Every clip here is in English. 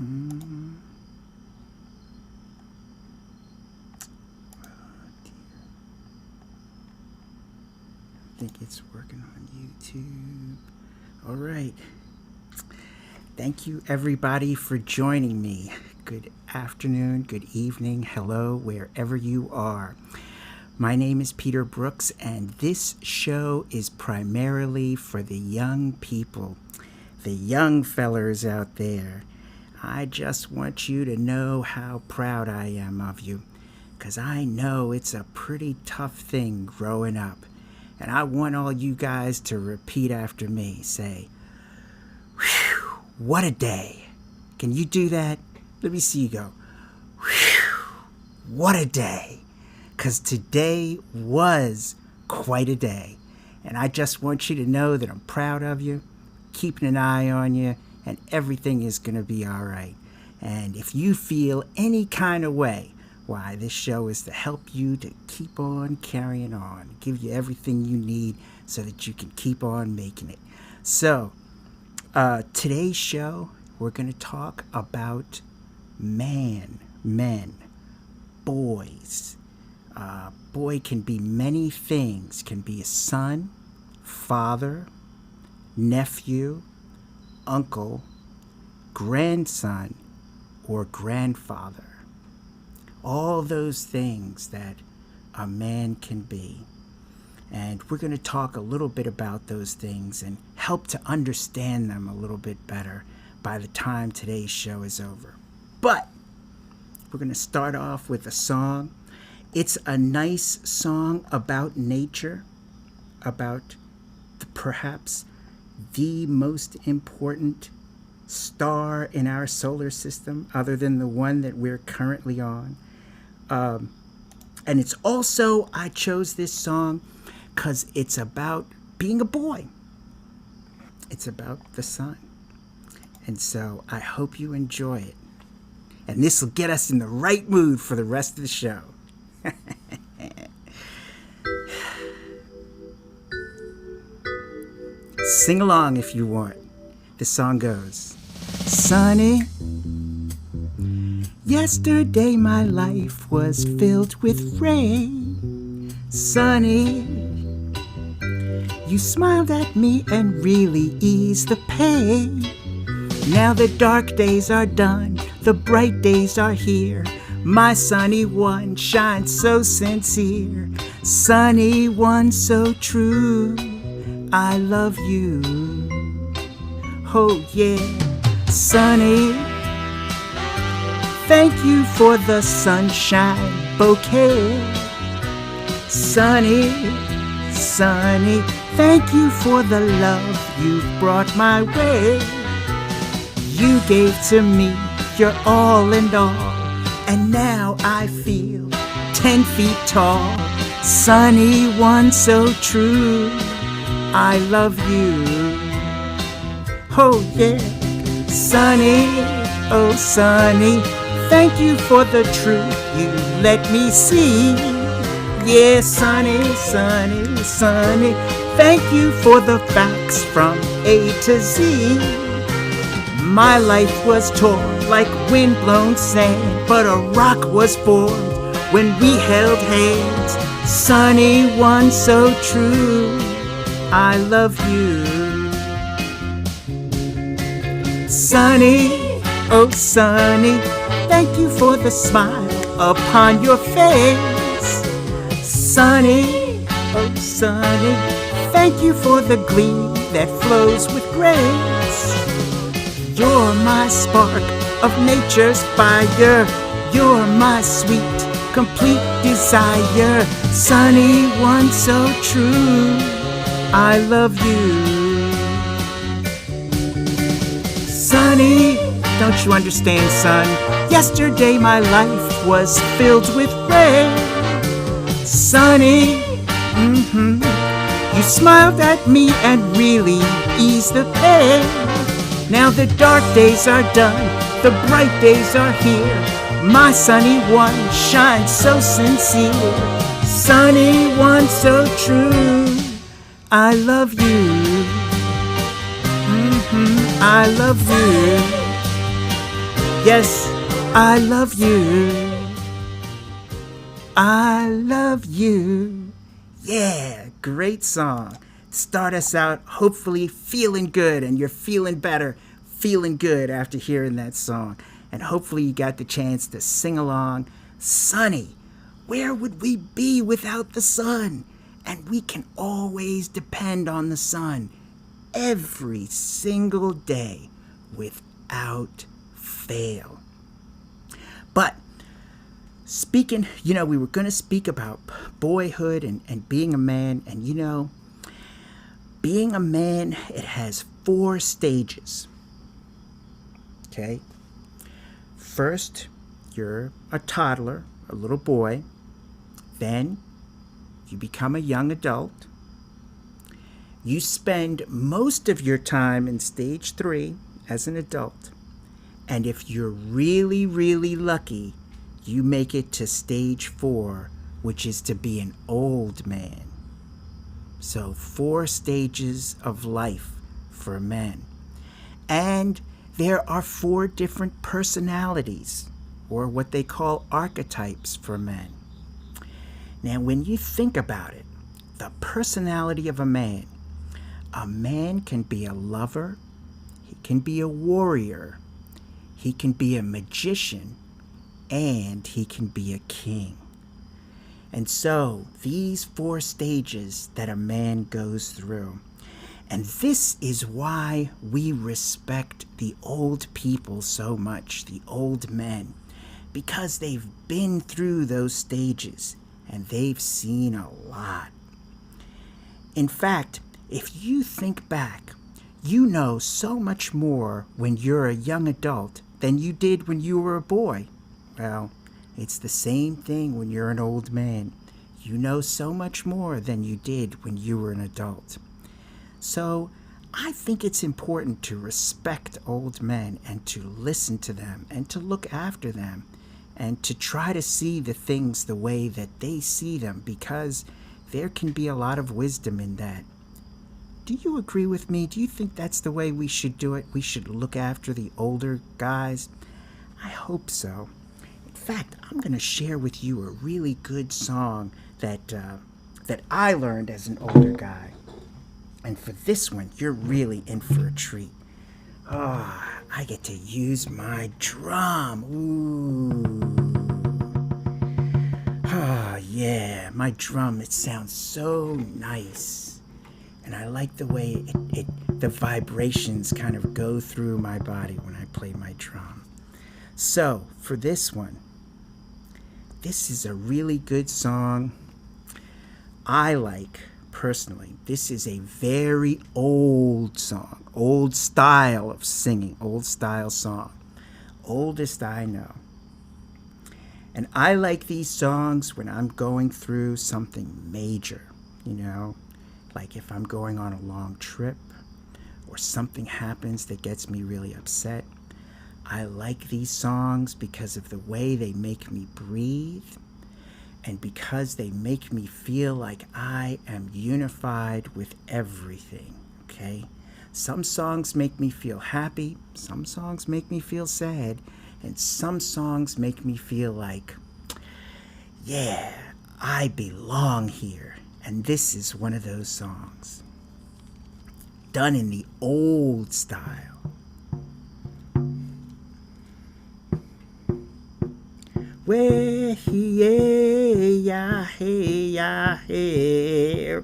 Mm. Oh, dear. I think it's working on YouTube. All right. Thank you, everybody, for joining me. Good afternoon, good evening, hello, wherever you are. My name is Peter Brooks, and this show is primarily for the young people, the young fellers out there. I just want you to know how proud I am of you, because I know it's a pretty tough thing growing up. And I want all you guys to repeat after me. Say, "Whew, what a day." Can you do that? Let me see you go. Whew, what a day. Because today was quite a day. And I just want you to know that I'm proud of you, keeping an eye on you, and everything is going to be all right. And if you feel any kind of way, why, this show is to help you to keep on carrying on, give you everything you need so that you can keep on making it. So, today's show, we're going to talk about men, boys. Boy can be many things. Can be a son, father, nephew, uncle, grandson, or grandfather. All those things that a man can be. And we're going to talk a little bit about those things and help to understand them a little bit better by the time today's show is over. But we're going to start off with a song. It's a nice song about nature, about perhaps the most important star in our solar system, other than the one that we're currently on. And it's also, I chose this song because it's about being a boy. It's about the sun. And so I hope you enjoy it. And this will get us in the right mood for the rest of the show. Sing along if you want. The song goes, "Sunny, yesterday my life was filled with rain. Sunny, you smiled at me and really eased the pain. Now the dark days are done, the bright days are here. My sunny one shines so sincere. Sunny one so true, I love you. Oh yeah, Sunny, thank you for the sunshine bouquet. Sunny, Sunny, thank you for the love you've brought my way. You gave to me your all and all, and now I feel 10 feet tall. Sunny one so true, I love you. Oh yeah, Sunny, oh Sunny, thank you for the truth you let me see. Yeah, Sunny, Sunny, Sunny, thank you for the facts from A to Z. My life was torn like windblown sand, but a rock was formed when we held hands. Sunny one so true, I love you. Sunny, oh Sunny, thank you for the smile upon your face. Sunny, oh Sunny, thank you for the gleam that flows with grace. You're my spark of nature's fire. You're my sweet, complete desire. Sunny one so true, I love you. Sunny, don't you understand, son? Yesterday my life was filled with rain. Sunny, you smiled at me and really eased the pain. Now the dark days are done, the bright days are here. My sunny one shines so sincere. Sunny one so true, I love you. I love you. Yes, I love you. I love you. Yeah, great song. Start us out hopefully feeling good, and you're feeling better, feeling good after hearing that song. And hopefully you got the chance to sing along. Sunny, where would we be without the sun? And we can always depend on the sun every single day without fail. But speaking, we were going to speak about boyhood and being a man. And, being a man, it has 4 stages. Okay? First, you're a toddler, a little boy. Then you become a young adult. You spend most of your time in stage 3 as an adult. And if you're really, really lucky, you make it to stage 4, which is to be an old man. So 4 stages of life for men. And there are 4 different personalities, or what they call archetypes for men. Now, when you think about it, the personality of a man can be a lover, he can be a warrior, he can be a magician, and he can be a king. And so, these 4 stages that a man goes through. And this is why we respect the old people so much, the old men, because they've been through those stages and they've seen a lot. In fact, if you think back, you know so much more when you're a young adult than you did when you were a boy. Well, it's the same thing when you're an old man. You know so much more than you did when you were an adult. So I think it's important to respect old men and to listen to them and to look after them and to try to see the things the way that they see them, because there can be a lot of wisdom in that. Do you agree with me? Do you think that's the way we should do it? We should look after the older guys? I hope so. In fact, I'm going to share with you a really good song that I learned as an older guy. And for this one, you're really in for a treat. Oh, I get to use my drum. Ooh. Oh, yeah, my drum, it sounds so nice. And I like the way the vibrations kind of go through my body when I play my drum. So, for this one, this is a really good song. I like, personally, this is a very old song, old style of singing, old style song, oldest I know. And I like these songs when I'm going through something major, like if I'm going on a long trip or something happens that gets me really upset. I like these songs because of the way they make me breathe and because they make me feel like I am unified with everything, okay? Some songs make me feel happy, some songs make me feel sad, and some songs make me feel like, yeah, I belong here. And this is one of those songs, done in the old style. Way ya hey ya hey,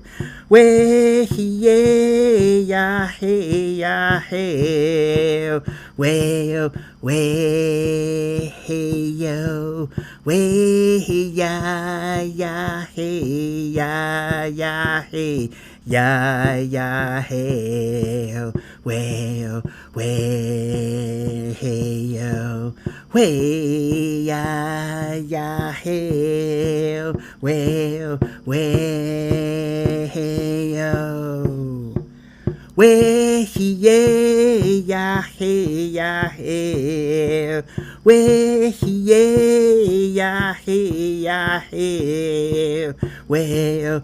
way ya hey ya hey, way yo, way yo, way ya hey ya hey. Ya hey, way yo, way ya hey, way yo, way ya hey ya hey, way ya hey ya hey, way yo,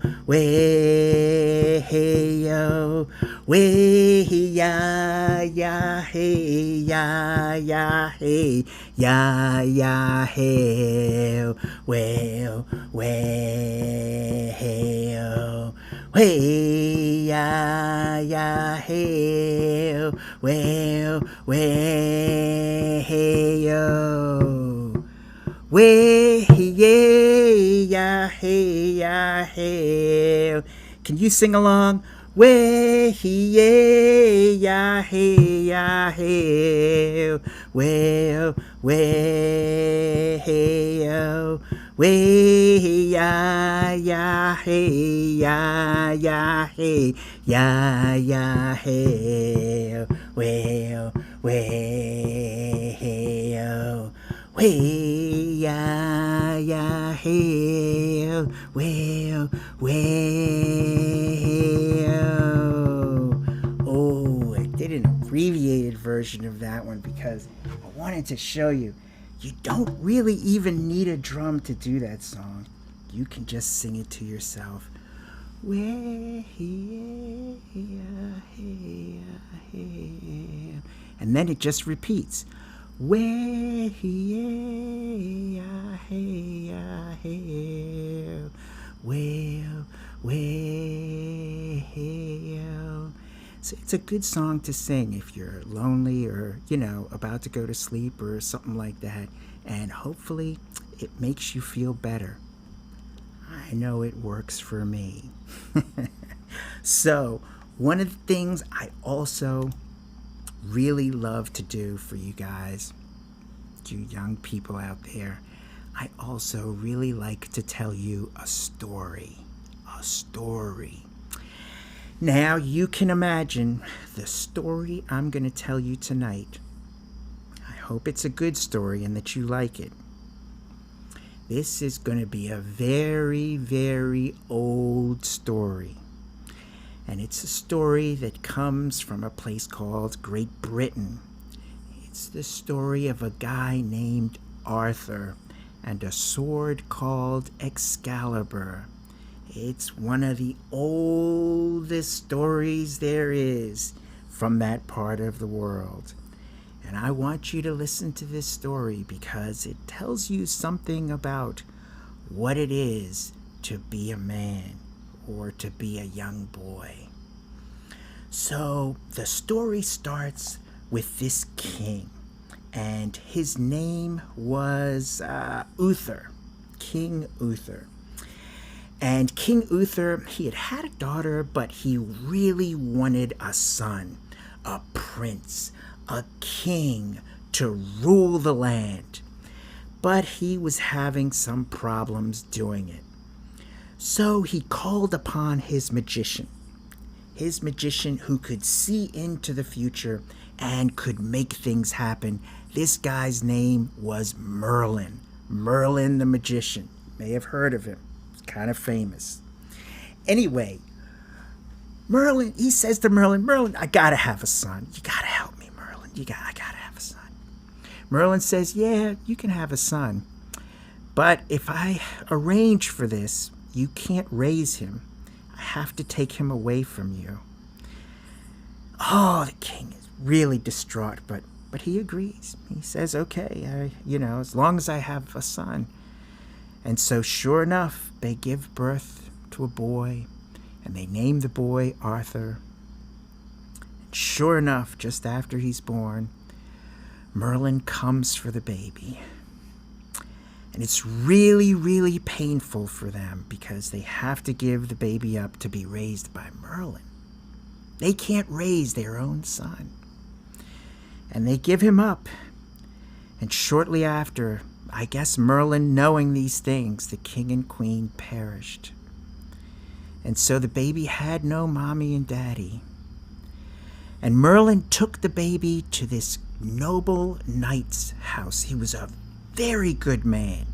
way ya hey ya hey ya hey, way yo. Way ya hey way yo. Way ya hey. Can you sing along? Way ya hey way yo. Way ya hey hey way yo. Way ya hey way Oh, I did an abbreviated version of that one because I wanted to show you don't really even need a drum to do that song. You can just sing it to yourself. And then it just repeats. So it's a good song to sing if you're lonely or, about to go to sleep or something like that. And hopefully it makes you feel better. I know it works for me. So, one of the things I also really love to do for you guys, you young people out there, I also really like to tell you a story. A story. Now, you can imagine the story I'm going to tell you tonight. I hope it's a good story and that you like it. This is going to be a very, very old story. And it's a story that comes from a place called Great Britain. It's the story of a guy named Arthur and a sword called Excalibur. It's one of the oldest stories there is from that part of the world. And I want you to listen to this story because it tells you something about what it is to be a man or to be a young boy. So the story starts with this king, and his name was Uther, King Uther. And King Uther, he had a daughter, but he really wanted a son, a prince, a king to rule the land. But he was having some problems doing it. So he called upon his magician who could see into the future and could make things happen. This guy's name was Merlin. Merlin the magician. You may have heard of him. He's kind of famous. Anyway, Merlin, he says to Merlin, I gotta have a son. You gotta help me, Merlin. I gotta have a son. Merlin says, yeah, you can have a son. But if I arrange for this, you can't raise him. I have to take him away from you. Oh, the king is really distraught, but he agrees. He says, okay, as long as I have a son. And so sure enough, they give birth to a boy, and they name the boy Arthur. And sure enough, just after he's born, Merlin comes for the baby. And it's really, really painful for them because they have to give the baby up to be raised by Merlin. They can't raise their own son. And they give him up. And shortly after, I guess Merlin, knowing these things, the king and queen perished. And so the baby had no mommy and daddy. And Merlin took the baby to this noble knight's house. He was a very good man.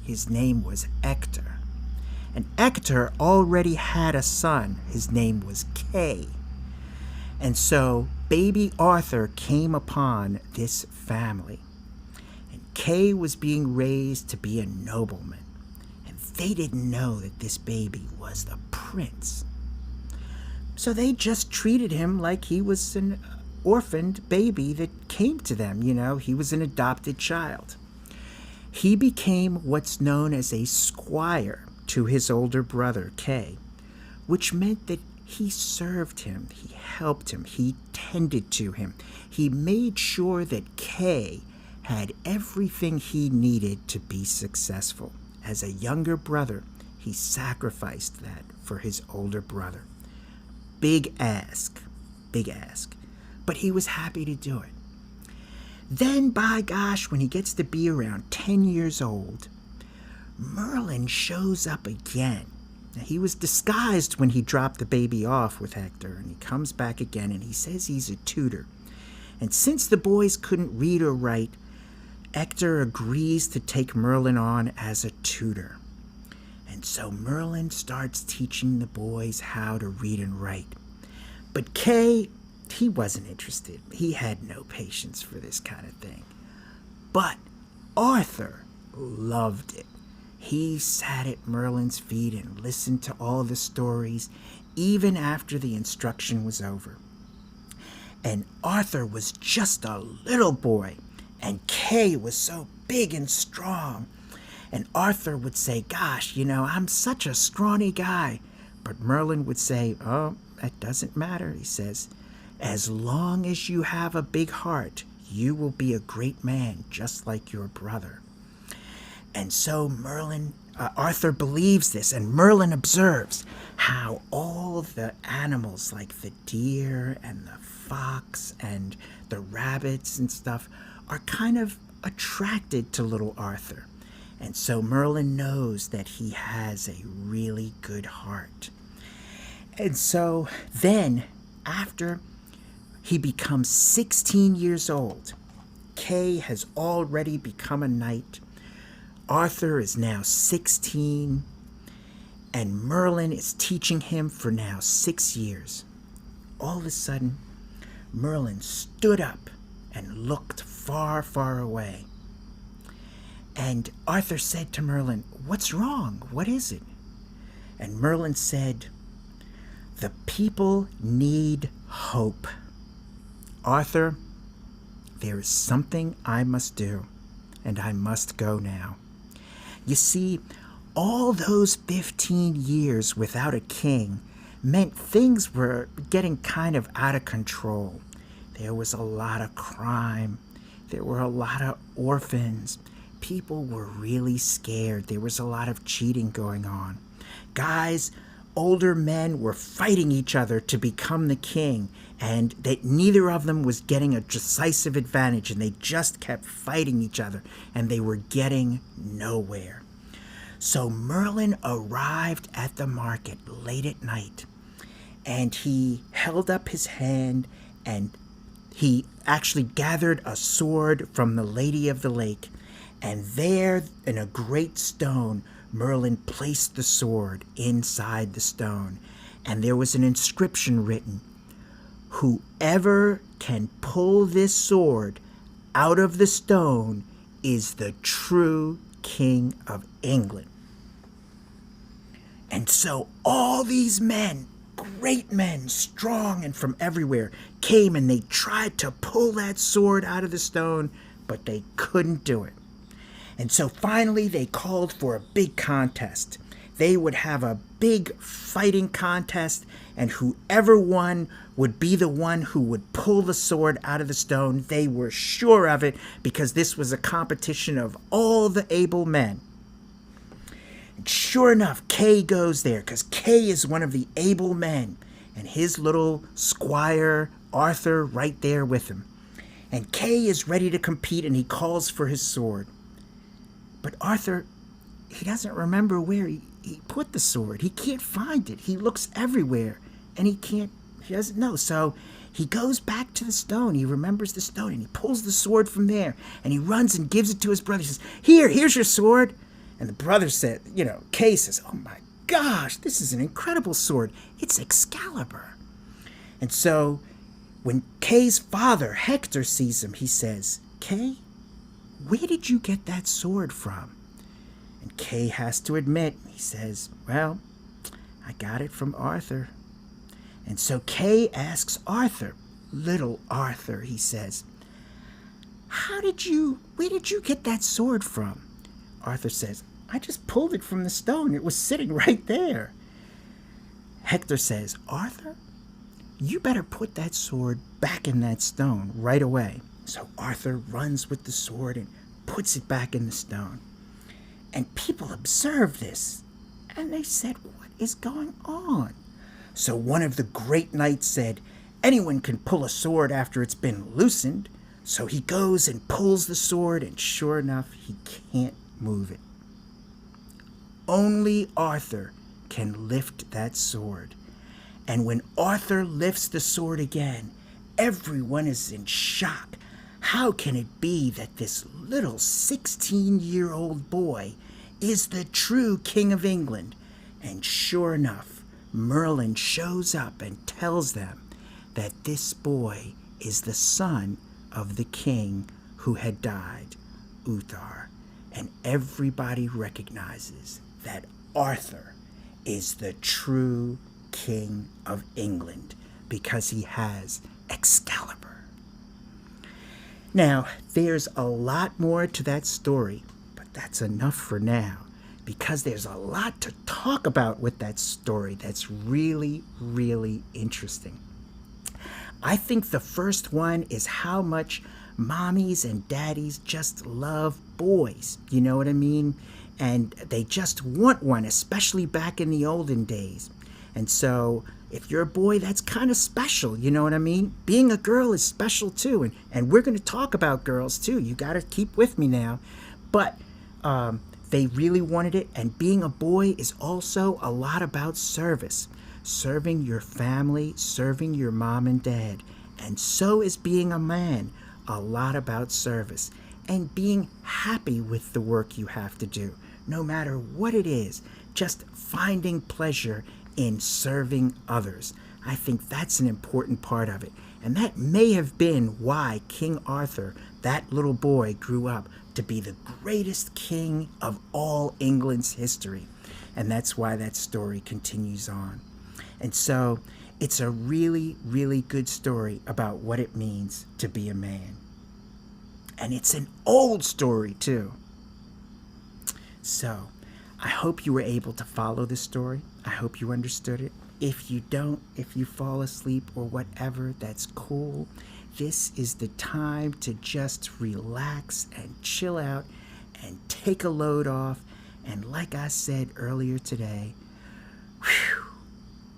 His name was Ector. And Ector already had a son. His name was Kay. And so baby Arthur came upon this family. And Kay was being raised to be a nobleman, and they didn't know that this baby was the prince. So they just treated him like he was an orphaned baby that came to them. He was an adopted child. He became what's known as a squire to his older brother, Kay, which meant that he served him, he helped him, he tended to him. He made sure that Kay had everything he needed to be successful. As a younger brother, he sacrificed that for his older brother. Big ask, but he was happy to do it. Then, by gosh, when he gets to be around 10 years old, Merlin shows up again. Now, he was disguised when he dropped the baby off with Hector, and he comes back again, and he says he's a tutor. And since the boys couldn't read or write, Hector agrees to take Merlin on as a tutor. And so Merlin starts teaching the boys how to read and write. But Kay, he wasn't interested. He had no patience for this kind of thing. But Arthur loved it. He sat at Merlin's feet and listened to all the stories, even after the instruction was over. And Arthur was just a little boy, and Kay was so big and strong. And Arthur would say, gosh, I'm such a scrawny guy. But Merlin would say, oh, that doesn't matter, he says. As long as you have a big heart, you will be a great man, just like your brother. And so Arthur believes this, and Merlin observes how all the animals, like the deer and the fox and the rabbits and stuff, are kind of attracted to little Arthur. And so Merlin knows that he has a really good heart. And so then, after he becomes 16 years old, Kay has already become a knight. Arthur is now 16, and Merlin is teaching him for now 6 years. All of a sudden, Merlin stood up and looked far, far away. And Arthur said to Merlin, "What's wrong? What is it?" And Merlin said, "The people need hope. Arthur, there is something I must do, and I must go now. You see, all those 15 years without a king meant things were getting kind of out of control. There was a lot of crime. There were a lot of orphans. People were really scared. There was a lot of cheating going on. Guys, older men were fighting each other to become the king, and that neither of them was getting a decisive advantage, and they just kept fighting each other, and they were getting nowhere. So Merlin arrived at the market late at night, and he held up his hand, and he actually gathered a sword from the Lady of the Lake, and there, in a great stone, Merlin placed the sword inside the stone, and there was an inscription written, "Whoever can pull this sword out of the stone is the true King of England." And so all these men, great men, strong and from everywhere, came and they tried to pull that sword out of the stone, but they couldn't do it. And so finally they called for a big contest. They would have a big fighting contest, and whoever won would be the one who would pull the sword out of the stone. They were sure of it because this was a competition of all the able men. And sure enough, Kay goes there because Kay is one of the able men, and his little squire, Arthur, right there with him. And Kay is ready to compete, and he calls for his sword. But Arthur, he doesn't remember where he put the sword. He can't find it. He looks everywhere, and he doesn't know. So he goes back to the stone. He remembers the stone, and he pulls the sword from there, and he runs and gives it to his brother. He says, here's your sword. And the brother said, Kay says, "Oh my gosh, this is an incredible sword. It's Excalibur." And so when Kay's father, Hector, sees him, he says, "Kay, where did you get that sword from? And Kay has to admit, he says, well, I got it from Arthur. And so Kay asks Arthur, little Arthur, he says, where did you get that sword from? Arthur says, I just pulled it from the stone. It was sitting right there. Hector says, Arthur, you better put that sword back in that stone right away. So Arthur runs with the sword and puts it back in the stone. And people observe this, and they said, what is going on? So one of the great knights said, anyone can pull a sword after it's been loosened. So he goes and pulls the sword, and sure enough, he can't move it. Only Arthur can lift that sword. And when Arthur lifts the sword again, everyone is in shock. How can it be that this little 16-year-old boy is the true King of England? And sure enough, Merlin shows up and tells them that this boy is the son of the king who had died, Uther. And everybody recognizes that Arthur is the true King of England because he has Excalibur. Now, there's a lot more to that story, but that's enough for now because there's a lot to talk about with that story that's really, really interesting. I think the first one is how much mommies and daddies just love boys, you know what I mean? And they just want one, especially back in the olden days. And so if you're a boy, that's kind of special, you know what I mean? Being a girl is special too, and we're going to talk about girls too. You got to keep with me now. But they really wanted it, and being a boy is also a lot about service. Serving your family, serving your mom and dad. And so is being a man, a lot about service. And being happy with the work you have to do, no matter what it is, just finding pleasure in serving others. I think that's an important part of it. And that may have been why King Arthur, that little boy, grew up to be the greatest king of all England's history. And that's why that story continues on. And so it's a really, really good story about what it means to be a man. And it's an old story too. So I hope you were able to follow the story. I hope you understood it. If you don't, if you fall asleep or whatever, that's cool. This is the time to just relax and chill out and take a load off. And like I said earlier today, whew,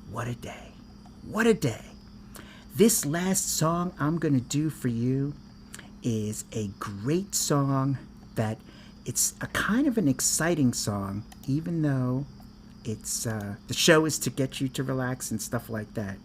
what a day. What a day. This last song I'm going to do for you is a great song that it's a kind of an exciting song, even though it's the show is to get you to relax and stuff like that.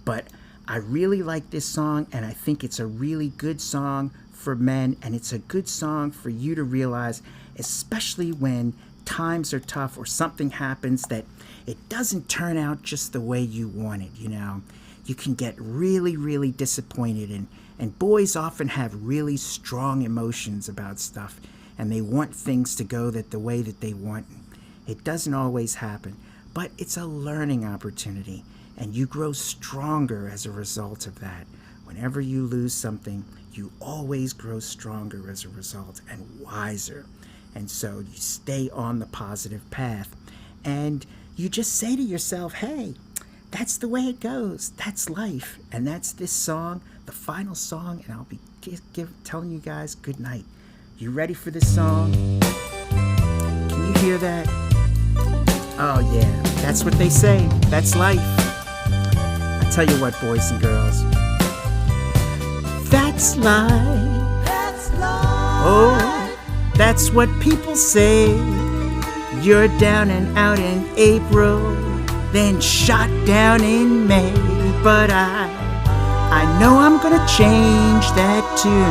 But I really like this song, and I think it's a really good song for men, and it's a good song for you to realize, especially when times are tough or something happens that it doesn't turn out just the way you wanted, you know. You can get really, really disappointed, and boys often have really strong emotions about stuff, and they want things to go the way that they want. It doesn't always happen, but it's a learning opportunity, and you grow stronger as a result of that. Whenever you lose something, you always grow stronger as a result and wiser. And so you stay on the positive path, and you just say to yourself, hey, that's the way it goes. That's life. And that's this song, the final song, and I'll be telling you guys good night. You ready for this song? Can you hear that? Oh yeah, that's what they say. That's life. I tell you what, boys and girls. That's life. That's life. Oh, that's what people say. You're down and out in April, then shot down in May. But I know I'm gonna change that too.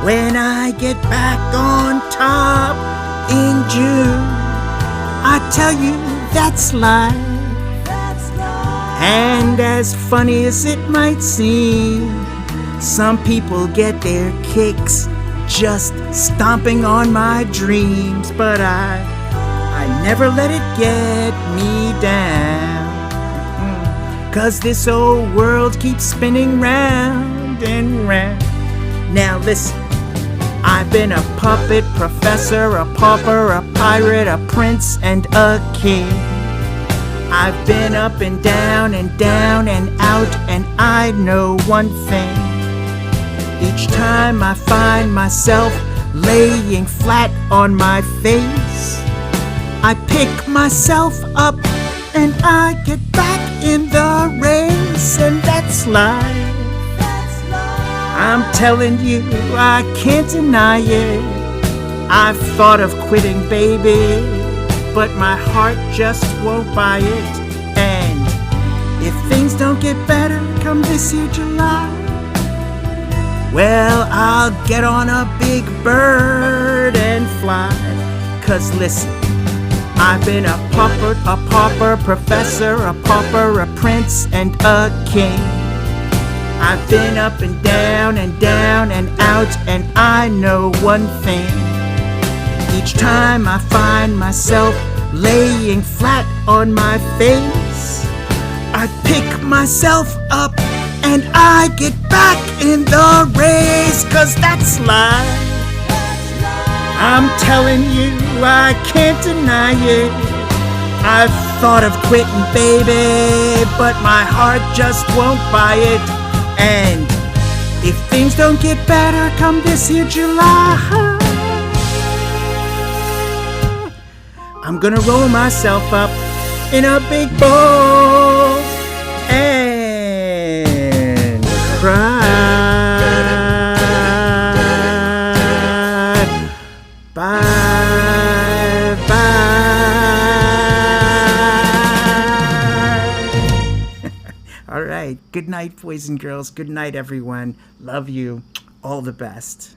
When I get back on top in June, I tell you that's life. That's life. And as funny as it might seem, Some people get their kicks just stomping on my dreams, but I never let it get me down. 'Cause this old world keeps spinning round and round. Now listen, I've been a puppet, professor, a pauper, a pirate, a prince, and a king. I've been up and down and out, and I know one thing. Each time I find myself laying flat on my face, I pick myself up and I get back in the race, and that's life. I'm telling you, I can't deny it. I've thought of quitting, baby, but my heart just won't buy it. And if things don't get better come this year July, well, I'll get on a big bird and fly. 'Cause listen, I've been a puppet, a pauper, professor, a pauper, a prince, and a king. I've been up and down and out, and I know one thing. Each time I find myself laying flat on my face, I pick myself up and I get back in the race, 'cause that's life. I'm telling you, I can't deny it. I've thought of quitting, baby, but my heart just won't buy it. And if things don't get better come this year July, I'm gonna roll myself up in a big ball and cry. Bye, bye. All right. Good night, boys and girls. Good night, everyone. Love you. All the best.